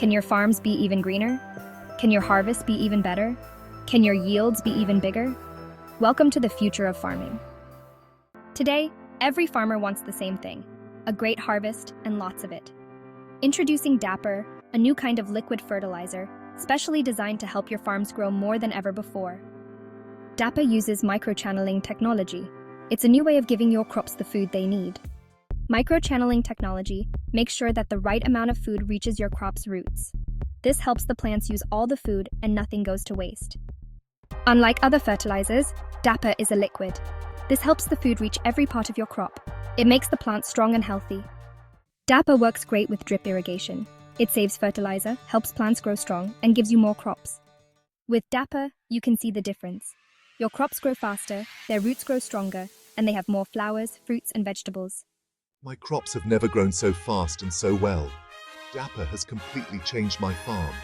Can your farms be even greener? Can your harvest be even better? Can your yields be even bigger? Welcome to the future of farming. Today, every farmer wants the same thing: a great harvest and lots of it. Introducing Dapper, a new kind of liquid fertilizer, specially designed to help your farms grow more than ever before. Dapper uses microchanneling technology. It's a new way of giving your crops the food they need. Microchanneling technology makes sure that the right amount of food reaches your crop's roots. This helps the plants use all the food and nothing goes to waste. Unlike other fertilizers, Dapper is a liquid. This helps the food reach every part of your crop. It makes the plant strong and healthy. Dapper works great with drip irrigation. It saves fertilizer, helps plants grow strong, and gives you more crops. With Dapper, you can see the difference. Your crops grow faster, their roots grow stronger, and they have more flowers, fruits, and vegetables. My crops have never grown so fast and so well. Dapper has completely changed my farm.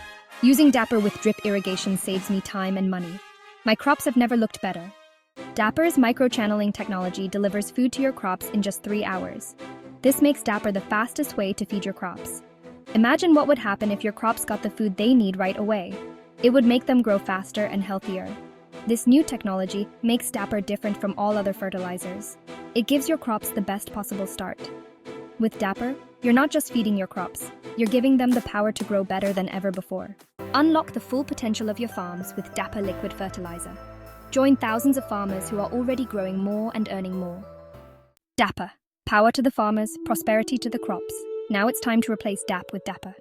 Using Dapper with drip irrigation saves me time and money. My crops have never looked better. Dapper's microchanneling technology delivers food to your crops in just 3 hours. This makes Dapper the fastest way to feed your crops. Imagine what would happen if your crops got the food they need right away. It would make them grow faster and healthier. This new technology makes Dapper different from all other fertilizers. It gives your crops the best possible start. With Dapper, you're not just feeding your crops, you're giving them the power to grow better than ever before. Unlock the full potential of your farms with Dapper liquid fertilizer. Join thousands of farmers who are already growing more and earning more. Dapper. Power to the farmers, prosperity to the crops. Now it's time to replace DAP with Dapper.